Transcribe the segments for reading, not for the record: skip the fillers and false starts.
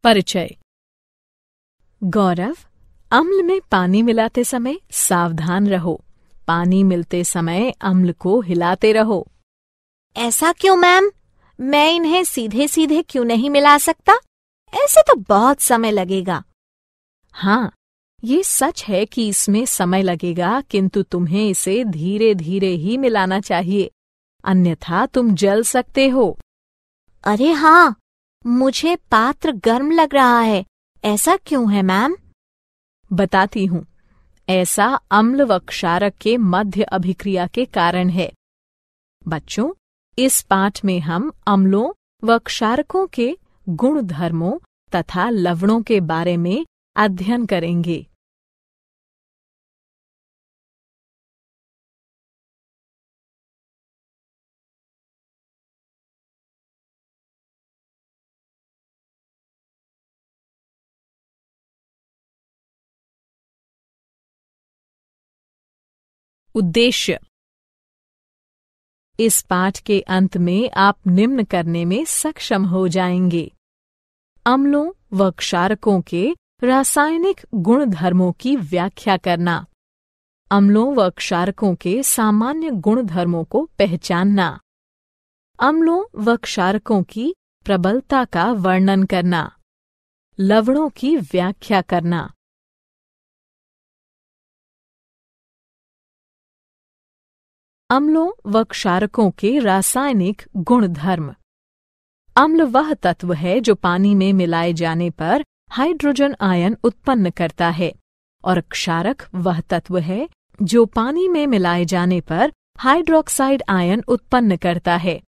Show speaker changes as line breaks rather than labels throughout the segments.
परिचय। गौरव, अम्ल में पानी मिलाते समय सावधान रहो। पानी मिलते समय अम्ल को हिलाते रहो।
ऐसा क्यों मैम? मैं इन्हें सीधे सीधे क्यों नहीं मिला सकता? ऐसे तो बहुत समय लगेगा।
हाँ, ये सच है कि इसमें समय लगेगा, किंतु तुम्हें इसे धीरे धीरे ही मिलाना चाहिए, अन्यथा तुम जल सकते हो।
अरे हाँ, मुझे पात्र गर्म लग रहा है। ऐसा क्यों है मैम?
बताती हूँ। ऐसा अम्ल व क्षारक के मध्य अभिक्रिया के कारण है। बच्चों, इस पाठ में हम अम्लों व क्षारकों के गुण धर्मों तथा लवणों के बारे में अध्ययन करेंगे। उद्देश्य। इस पाठ के अंत में आप निम्न करने में सक्षम हो जाएंगे। अम्लों व क्षारकों के रासायनिक गुण धर्मों की व्याख्या करना। अम्लों व क्षारकों के सामान्य गुण धर्मों को पहचानना। अम्लों व क्षारकों की प्रबलता का वर्णन करना। लवणों की व्याख्या करना। अम्लों व क्षारकों के रासायनिक गुण धर्म। अम्ल वह तत्व है जो पानी में मिलाए जाने पर हाइड्रोजन आयन उत्पन्न करता है, और क्षारक वह तत्व है जो पानी में मिलाए जाने पर हाइड्रोक्साइड आयन उत्पन्न करता है।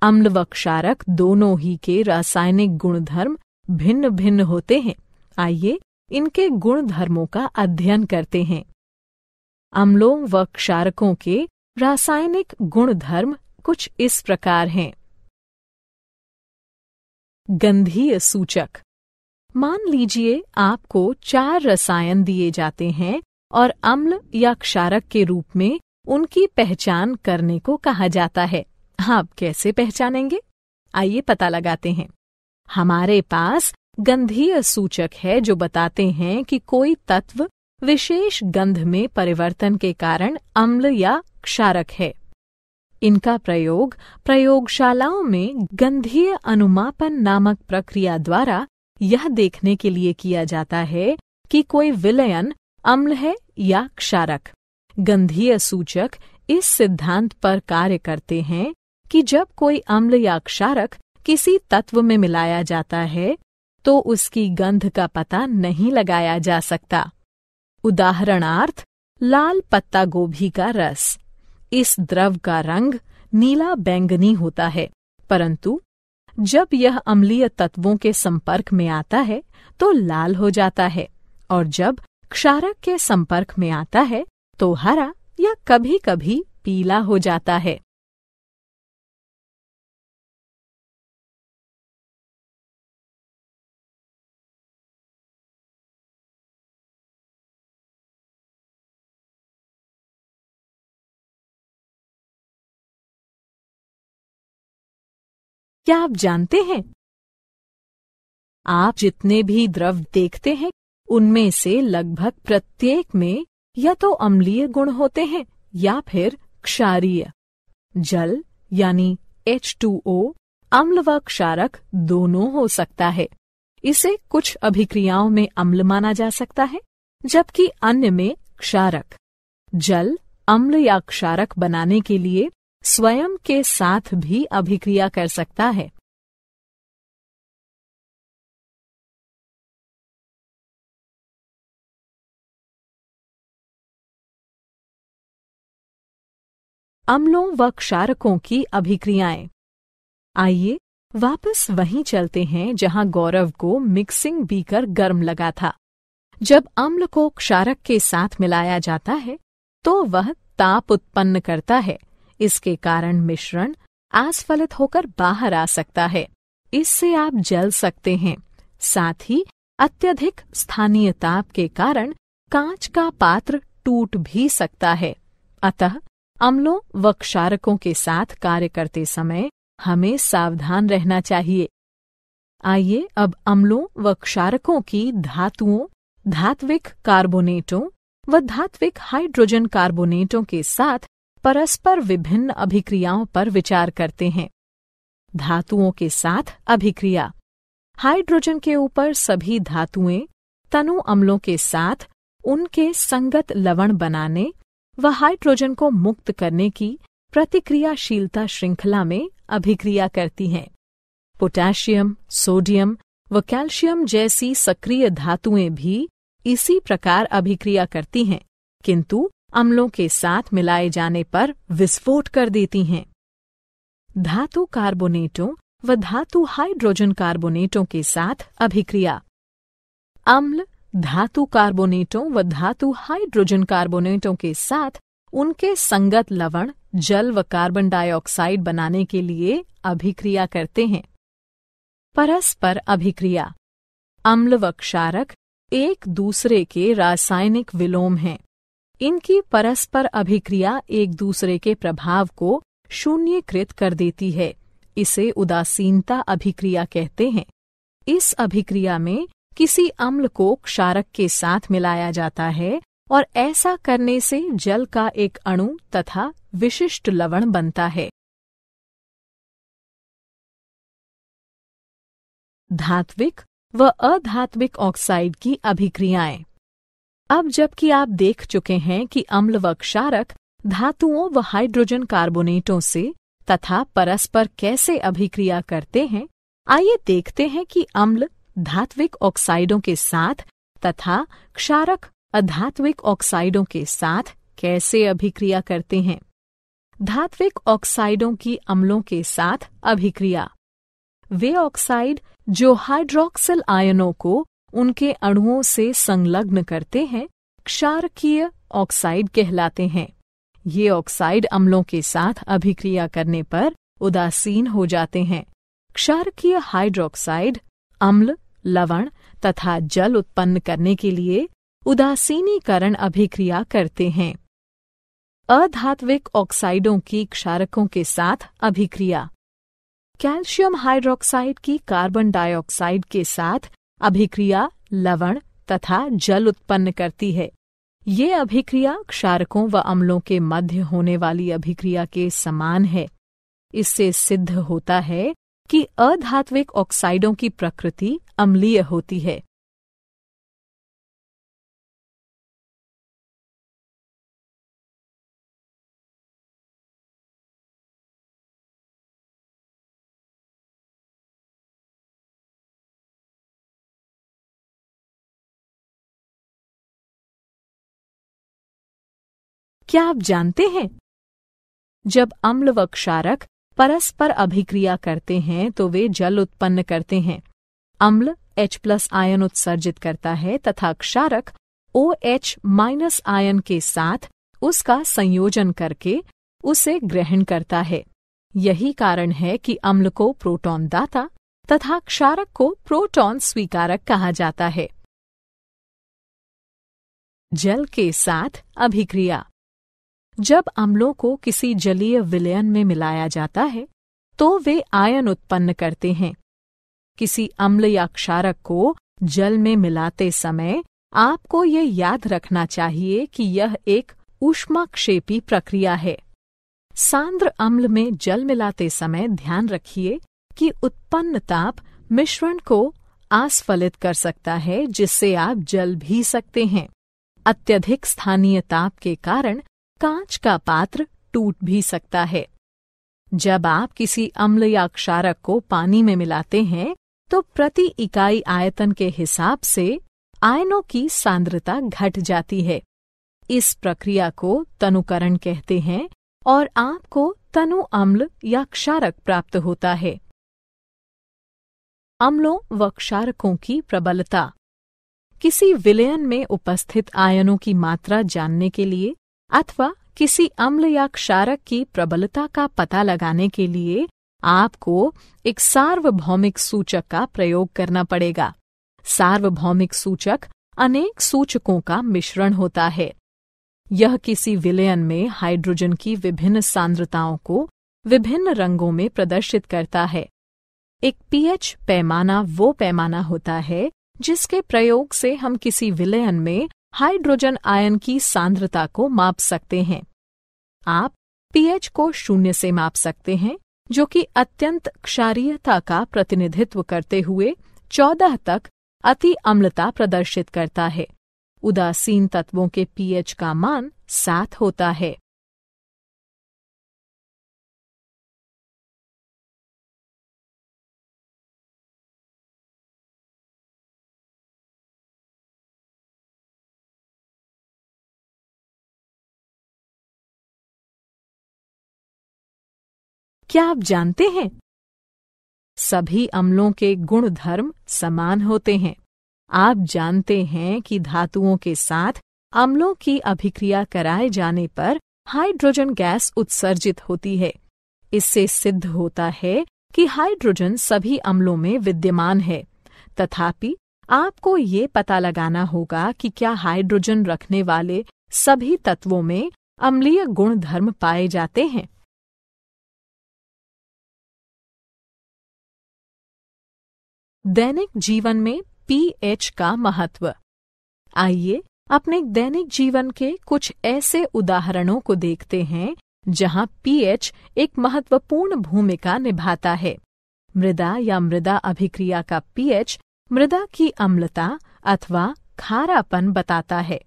अम्ल व क्षारक दोनों ही के रासायनिक गुणधर्म भिन्न भिन्न होते हैं। आइए इनके गुण धर्मों का अध्ययन करते हैं। अम्लों व क्षारकों के रासायनिक गुणधर्म कुछ इस प्रकार हैं। गंधीय सूचक। मान लीजिए आपको 4 रसायन दिए जाते हैं और अम्ल या क्षारक के रूप में उनकी पहचान करने को कहा जाता है। आप कैसे पहचानेंगे? आइए पता लगाते हैं। हमारे पास गंधीय सूचक है जो बताते हैं कि कोई तत्व विशेष गंध में परिवर्तन के कारण अम्ल या क्षारक है। इनका प्रयोग प्रयोगशालाओं में गंधीय अनुमापन नामक प्रक्रिया द्वारा यह देखने के लिए किया जाता है कि कोई विलयन अम्ल है या क्षारक। गंधीय सूचक इस सिद्धांत पर कार्य करते हैं कि जब कोई अम्ल या क्षारक किसी तत्व में मिलाया जाता है तो उसकी गंध का पता नहीं लगाया जा सकता। उदाहरणार्थ, लाल पत्ता गोभी का रस। इस द्रव का रंग नीला बैंगनी होता है, परंतु जब यह अम्लीय तत्वों के संपर्क में आता है तो लाल हो जाता है, और जब क्षारक के संपर्क में आता है तो हरा या कभी कभी पीला हो जाता है। क्या आप जानते हैं, आप जितने भी द्रव देखते हैं उनमें से लगभग प्रत्येक में या तो अम्लीय गुण होते हैं या फिर क्षारीय। जल यानी H2O अम्ल व क्षारक दोनों हो सकता है। इसे कुछ अभिक्रियाओं में अम्ल माना जा सकता है, जबकि अन्य में क्षारक। जल अम्ल या क्षारक बनाने के लिए स्वयं के साथ भी अभिक्रिया कर सकता है। अम्लों व क्षारकों की अभिक्रियाएं। आइए वापस वहीं चलते हैं जहां गौरव को मिक्सिंग बीकर गर्म लगा था। जब अम्ल को क्षारक के साथ मिलाया जाता है तो वह ताप उत्पन्न करता है। इसके कारण मिश्रण आस्फलित होकर बाहर आ सकता है। इससे आप जल सकते हैं। साथ ही अत्यधिक स्थानीय ताप के कारण कांच का पात्र टूट भी सकता है। अतः अम्लों व क्षारकों के साथ कार्य करते समय हमें सावधान रहना चाहिए। आइए अब अम्लों व क्षारकों की धातुओं, धात्विक कार्बोनेटों व धात्विक हाइड्रोजन कार्बोनेटों के साथ परस्पर विभिन्न अभिक्रियाओं पर विचार करते हैं। धातुओं के साथ अभिक्रिया। हाइड्रोजन के ऊपर सभी धातुएं तनु अम्लों के साथ उनके संगत लवण बनाने व हाइड्रोजन को मुक्त करने की प्रतिक्रियाशीलता श्रृंखला में अभिक्रिया करती हैं। पोटेशियम, सोडियम व कैल्शियम जैसी सक्रिय धातुएं भी इसी प्रकार अभिक्रिया करती हैं, किंतु अम्लों के साथ मिलाए जाने पर विस्फोट कर देती हैं। धातु कार्बोनेटों व धातु हाइड्रोजन कार्बोनेटों के साथ अभिक्रिया। अम्ल धातु कार्बोनेटों व धातु हाइड्रोजन कार्बोनेटों के साथ उनके संगत लवण, जल व कार्बन डाइऑक्साइड बनाने के लिए अभिक्रिया करते हैं। परस्पर अभिक्रिया। अम्ल व क्षारक एक दूसरे के रासायनिक विलोम हैं। इनकी परस्पर अभिक्रिया एक दूसरे के प्रभाव को शून्यकृत कर देती है। इसे उदासीनता अभिक्रिया कहते हैं। इस अभिक्रिया में किसी अम्ल को क्षारक के साथ मिलाया जाता है और ऐसा करने से जल का एक अणु तथा विशिष्ट लवण बनता है। धात्विक व अधात्विक ऑक्साइड की अभिक्रियाएं। अब जबकि आप देख चुके हैं कि अम्ल व क्षारक धातुओं व हाइड्रोजन कार्बोनेटों से तथा परस्पर कैसे अभिक्रिया करते हैं, आइए देखते हैं कि अम्ल धात्विक ऑक्साइडों के साथ तथा क्षारक अधात्विक ऑक्साइडों के साथ कैसे अभिक्रिया करते हैं। धात्विक ऑक्साइडों की अम्लों के साथ अभिक्रिया। वे ऑक्साइड जो हाइड्रोक्सिल आयनों को उनके अणुओं से संलग्न करते हैं, क्षारकीय ऑक्साइड कहलाते हैं। ये ऑक्साइड अम्लों के साथ अभिक्रिया करने पर उदासीन हो जाते हैं। क्षारकीय हाइड्रोक्साइड अम्ल, लवण तथा जल उत्पन्न करने के लिए उदासीनीकरण अभिक्रिया करते हैं। अधात्विक ऑक्साइडों की क्षारकों के साथ अभिक्रिया। कैल्शियम हाइड्रोक्साइड की कार्बन डाइऑक्साइड के साथ अभिक्रिया लवण तथा जल उत्पन्न करती है। ये अभिक्रिया क्षारकों व अम्लों के मध्य होने वाली अभिक्रिया के समान है। इससे सिद्ध होता है कि अधात्विक ऑक्साइडों की प्रकृति अम्लीय होती है। क्या आप जानते हैं, जब अम्ल व क्षारक परस्पर अभिक्रिया करते हैं तो वे जल उत्पन्न करते हैं। अम्ल H+ आयन उत्सर्जित करता है तथा क्षारक OH- आयन के साथ उसका संयोजन करके उसे ग्रहण करता है। यही कारण है कि अम्ल को प्रोटॉन दाता तथा क्षारक को प्रोटॉन स्वीकारक कहा जाता है। जल के साथ अभिक्रिया। जब अम्लों को किसी जलीय विलयन में मिलाया जाता है तो वे आयन उत्पन्न करते हैं। किसी अम्ल या क्षारक को जल में मिलाते समय आपको यह याद रखना चाहिए कि यह एक ऊष्माक्षेपी प्रक्रिया है। सांद्र अम्ल में जल मिलाते समय ध्यान रखिए कि उत्पन्न ताप मिश्रण को आस्फलित कर सकता है, जिससे आप जल भी सकते हैं। अत्यधिक स्थानीय ताप के कारण कांच का पात्र टूट भी सकता है। जब आप किसी अम्ल या क्षारक को पानी में मिलाते हैं तो प्रति इकाई आयतन के हिसाब से आयनों की सांद्रता घट जाती है। इस प्रक्रिया को तनुकरण कहते हैं और आपको तनु अम्ल या क्षारक प्राप्त होता है। अम्लों व क्षारकों की प्रबलता। किसी विलयन में उपस्थित आयनों की मात्रा जानने के लिए अथवा किसी अम्ल या क्षारक की प्रबलता का पता लगाने के लिए आपको एक सार्वभौमिक सूचक का प्रयोग करना पड़ेगा। सार्वभौमिक सूचक अनेक सूचकों का मिश्रण होता है। यह किसी विलयन में हाइड्रोजन की विभिन्न सांद्रताओं को विभिन्न रंगों में प्रदर्शित करता है। एक पीएच पैमाना वो पैमाना होता है जिसके प्रयोग से हम किसी विलयन में हाइड्रोजन आयन की सांद्रता को माप सकते हैं। आप पीएच को 0 से माप सकते हैं, जो कि अत्यंत क्षारीयता का प्रतिनिधित्व करते हुए 14 तक अति अम्लता प्रदर्शित करता है। उदासीन तत्वों के पीएच का मान 7 होता है। क्या आप जानते हैं? सभी अम्लों के गुण धर्म समान होते हैं। आप जानते हैं कि धातुओं के साथ अम्लों की अभिक्रिया कराए जाने पर हाइड्रोजन गैस उत्सर्जित होती है। इससे सिद्ध होता है कि हाइड्रोजन सभी अम्लों में विद्यमान है। तथापि आपको ये पता लगाना होगा कि क्या हाइड्रोजन रखने वाले सभी तत्वों में अम्लीय गुण धर्म पाए जाते हैं। दैनिक जीवन में पीएच का महत्व। आइए अपने दैनिक जीवन के कुछ ऐसे उदाहरणों को देखते हैं जहां पीएच एक महत्वपूर्ण भूमिका निभाता है। मृदा या मृदा अभिक्रिया का पीएच मृदा की अम्लता अथवा खारापन बताता है।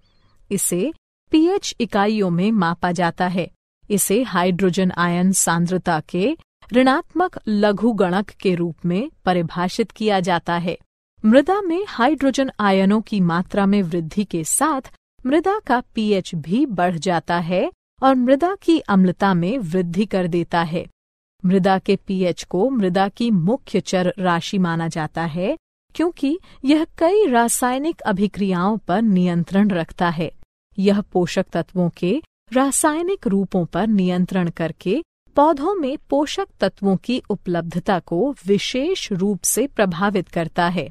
इसे पीएच इकाइयों में मापा जाता है। इसे हाइड्रोजन आयन सांद्रता के ऋणात्मक लघुगणक के रूप में परिभाषित किया जाता है। मृदा में हाइड्रोजन आयनों की मात्रा में वृद्धि के साथ मृदा का पीएच भी बढ़ जाता है और मृदा की अम्लता में वृद्धि कर देता है। मृदा के पीएच को मृदा की मुख्य चर राशि माना जाता है, क्योंकि यह कई रासायनिक अभिक्रियाओं पर नियंत्रण रखता है। यह पोषक तत्वों के रासायनिक रूपों पर नियंत्रण करके पौधों में पोषक तत्वों की उपलब्धता को विशेष रूप से प्रभावित करता है।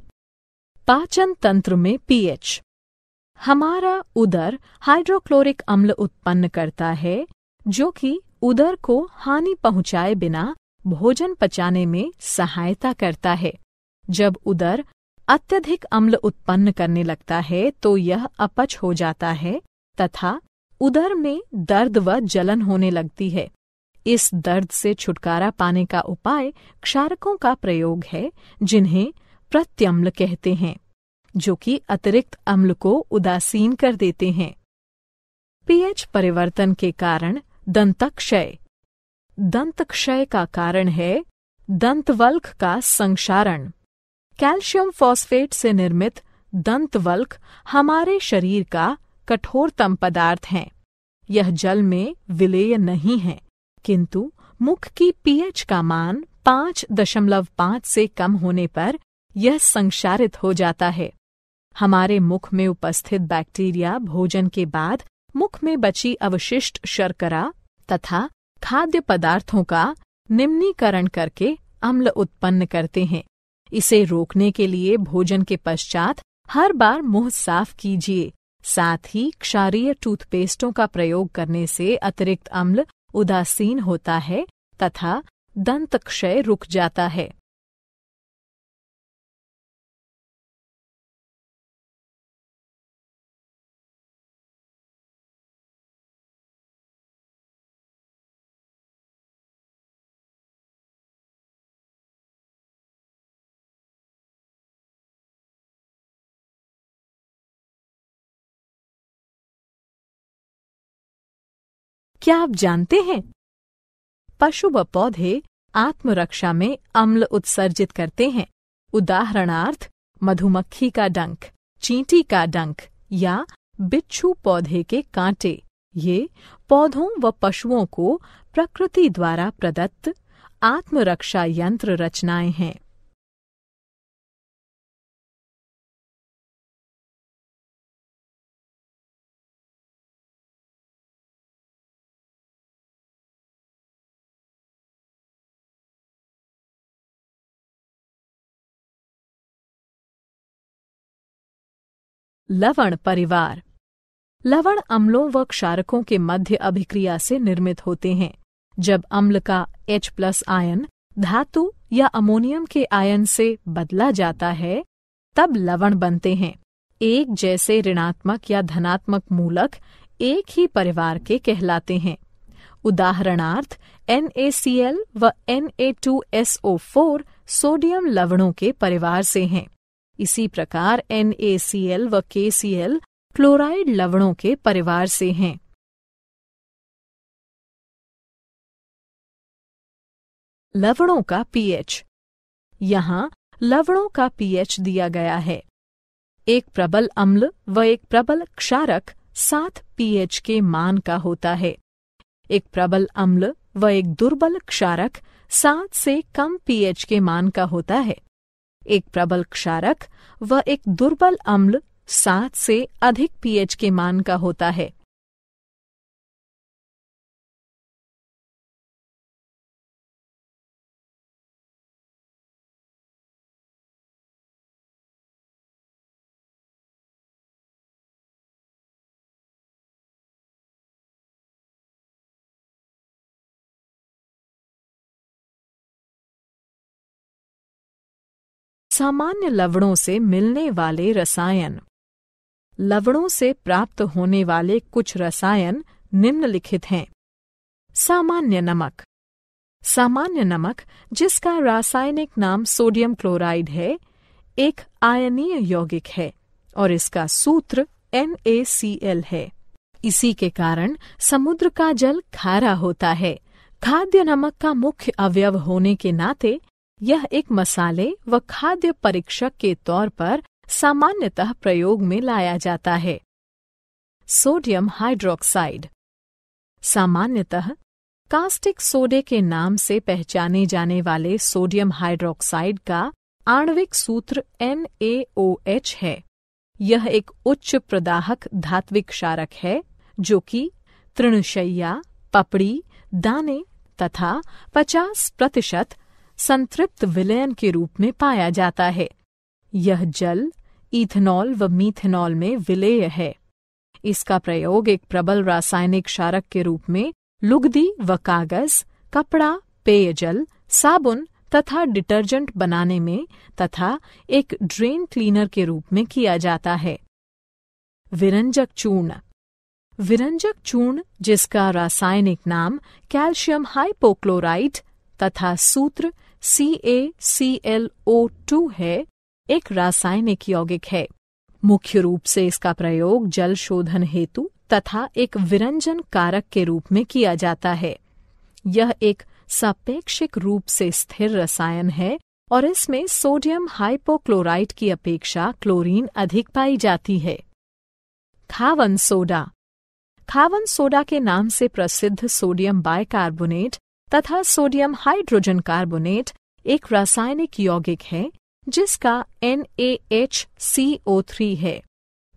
पाचन तंत्र में पीएच। हमारा उदर हाइड्रोक्लोरिक अम्ल उत्पन्न करता है, जो कि उदर को हानि पहुंचाए बिना भोजन पचाने में सहायता करता है। जब उदर अत्यधिक अम्ल उत्पन्न करने लगता है तो यह अपच हो जाता है तथा उदर में दर्द व जलन होने लगती है। इस दर्द से छुटकारा पाने का उपाय क्षारकों का प्रयोग है, जिन्हें प्रत्यम्ल कहते हैं, जो कि अतिरिक्त अम्ल को उदासीन कर देते हैं। पीएच परिवर्तन के कारण दंतक्षय। दंतक्षय का कारण है दंतवल्क का संक्षारण। कैल्शियम फॉस्फेट से निर्मित दंतवल्क हमारे शरीर का कठोरतम पदार्थ हैं। यह जल में विलेय नहीं है, किंतु मुख की पीएच का मान 5.5 से कम होने पर यह संक्षारित हो जाता है। हमारे मुख में उपस्थित बैक्टीरिया भोजन के बाद मुख में बची अवशिष्ट शर्करा तथा खाद्य पदार्थों का निम्नीकरण करके अम्ल उत्पन्न करते हैं। इसे रोकने के लिए भोजन के पश्चात हर बार मुंह साफ कीजिए। साथ ही क्षारीय टूथपेस्टों का प्रयोग करने से अतिरिक्त अम्ल उदासीन होता है तथा दंतक्षय रुक जाता है। क्या आप जानते हैं? पशु व पौधे आत्मरक्षा में अम्ल उत्सर्जित करते हैं। उदाहरणार्थ मधुमक्खी का डंक, चींटी का डंक या बिच्छू पौधे के कांटे। ये पौधों व पशुओं को प्रकृति द्वारा प्रदत्त आत्मरक्षा यंत्र रचनाएं हैं। लवण परिवार। लवण अम्लों व क्षारकों के मध्य अभिक्रिया से निर्मित होते हैं। जब अम्ल का H+ आयन धातु या अमोनियम के आयन से बदला जाता है, तब लवण बनते हैं। एक जैसे ऋणात्मक या धनात्मक मूलक एक ही परिवार के कहलाते हैं। उदाहरणार्थ NaCl व Na2SO4 सोडियम लवणों के परिवार से हैं। इसी प्रकार NaCl व KCl क्लोराइड लवणों के परिवार से हैं। लवणों का pH। यहाँ लवणों का pH दिया गया है। एक प्रबल अम्ल व एक प्रबल क्षारक 7 pH के मान का होता है। एक प्रबल अम्ल व एक दुर्बल क्षारक 7 से कम pH के मान का होता है। एक प्रबल क्षारक व एक दुर्बल अम्ल 7 से अधिक pH के मान का होता है। सामान्य लवणों से मिलने वाले रसायन। लवणों से प्राप्त होने वाले कुछ रसायन निम्नलिखित हैं। सामान्य नमक। सामान्य नमक, जिसका रासायनिक नाम सोडियम क्लोराइड है, एक आयनीय यौगिक है और इसका सूत्र NaCl है। इसी के कारण समुद्र का जल खारा होता है। खाद्य नमक का मुख्य अवयव होने के नाते यह एक मसाले व खाद्य परीक्षक के तौर पर सामान्यतः प्रयोग में लाया जाता है। Sodium hydroxide. सामान्यतः कास्टिक सोडे के नाम से पहचाने जाने वाले सोडियम हाइड्रोक्साइड का आणविक सूत्र NaOH है। यह एक उच्च प्रदाहक धात्विक क्षारक है जो कि तृणशय्या, पपड़ी, दाने तथा 50% संतृप्त विलयन के रूप में पाया जाता है। यह जल, इथेनॉल व मीथेनॉल में विलेय है। इसका प्रयोग एक प्रबल रासायनिक क्षारक के रूप में लुगदी व कागज, कपड़ा, पेयजल, साबुन तथा डिटर्जेंट बनाने में तथा एक ड्रेन क्लीनर के रूप में किया जाता है। विरंजक चूर्ण। विरंजक चूर्ण, जिसका रासायनिक नाम कैल्शियम हाइपोक्लोराइट तथा सूत्र CaClO2 है, एक रासायनिक यौगिक है। मुख्य रूप से इसका प्रयोग जल शोधन हेतु तथा एक विरंजन कारक के रूप में किया जाता है। यह एक सापेक्षिक रूप से स्थिर रसायन है और इसमें सोडियम हाइपोक्लोराइट की अपेक्षा क्लोरीन अधिक पाई जाती है। खावन सोडा। खावन सोडा के नाम से प्रसिद्ध सोडियम बाइकार्बोनेट तथा सोडियम हाइड्रोजन कार्बोनेट एक रासायनिक यौगिक है जिसका NaHCO3 है।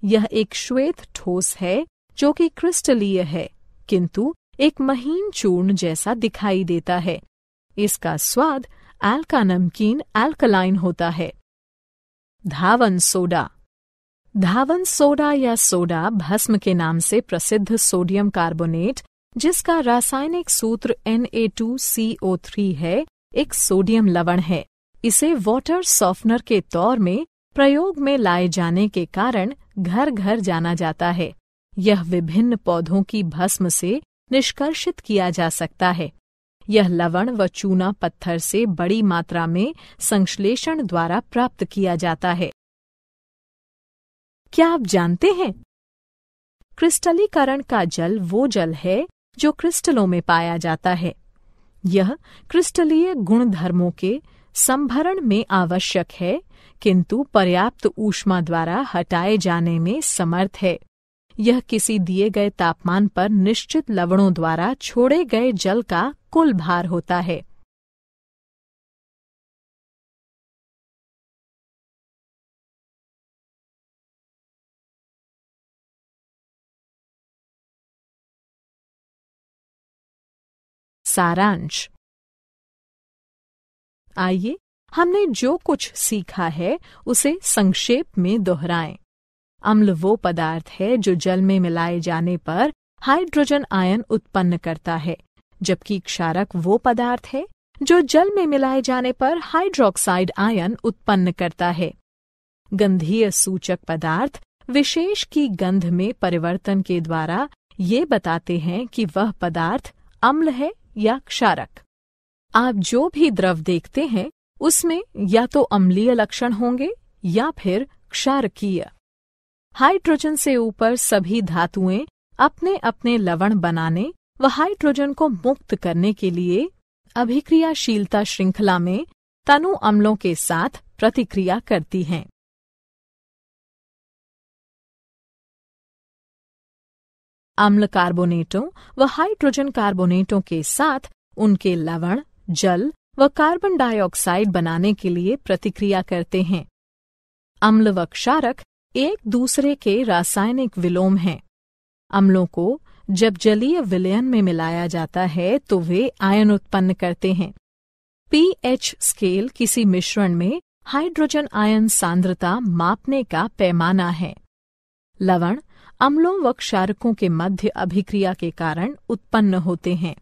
यह एक श्वेत ठोस है जो कि क्रिस्टलीय है, किंतु एक महीन चूर्ण जैसा दिखाई देता है। इसका स्वाद अल्का नमकीन अल्कलाइन होता है। धावन सोडा। धावन सोडा या सोडा भस्म के नाम से प्रसिद्ध सोडियम कार्बोनेट, जिसका रासायनिक सूत्र Na2CO3 है, एक सोडियम लवण है। इसे वाटर सॉफ्टनर के तौर में प्रयोग में लाए जाने के कारण घर घर जाना जाता है। यह विभिन्न पौधों की भस्म से निष्कर्षित किया जा सकता है। यह लवण व चूना पत्थर से बड़ी मात्रा में संश्लेषण द्वारा प्राप्त किया जाता है। क्या आप जानते हैं? क्रिस्टलीकरण का जल वो जल है जो क्रिस्टलों में पाया जाता है। यह क्रिस्टलीय गुणधर्मों के संभरण में आवश्यक है, किंतु पर्याप्त ऊष्मा द्वारा हटाए जाने में समर्थ है। यह किसी दिए गए तापमान पर निश्चित लवणों द्वारा छोड़े गए जल का कुल भार होता है। सारांश। आइए हमने जो कुछ सीखा है उसे संक्षेप में दोहराएं। अम्ल वो पदार्थ है जो जल में मिलाए जाने पर हाइड्रोजन आयन उत्पन्न करता है, जबकि क्षारक वो पदार्थ है जो जल में मिलाए जाने पर हाइड्रोक्साइड आयन उत्पन्न करता है। गंधीय सूचक पदार्थ विशेष की गंध में परिवर्तन के द्वारा ये बताते हैं कि वह पदार्थ अम्ल है या क्षारक। आप जो भी द्रव देखते हैं उसमें या तो अम्लीय लक्षण होंगे या फिर क्षारकीय। हाइड्रोजन से ऊपर सभी धातुएं अपने अपने लवण बनाने व हाइड्रोजन को मुक्त करने के लिए अभिक्रियाशीलता श्रृंखला में तनु अम्लों के साथ प्रतिक्रिया करती हैं। अम्ल कार्बोनेटों व हाइड्रोजन कार्बोनेटों के साथ उनके लवण, जल व कार्बन डाइऑक्साइड बनाने के लिए प्रतिक्रिया करते हैं। अम्ल व क्षारक एक दूसरे के रासायनिक विलोम हैं। अम्लों को जब जलीय विलयन में मिलाया जाता है तो वे आयन उत्पन्न करते हैं। pH स्केल किसी मिश्रण में हाइड्रोजन आयन सांद्रता मापने का पैमाना है। लवण अम्लों व क्षारकों के मध्य अभिक्रिया के कारण उत्पन्न होते हैं।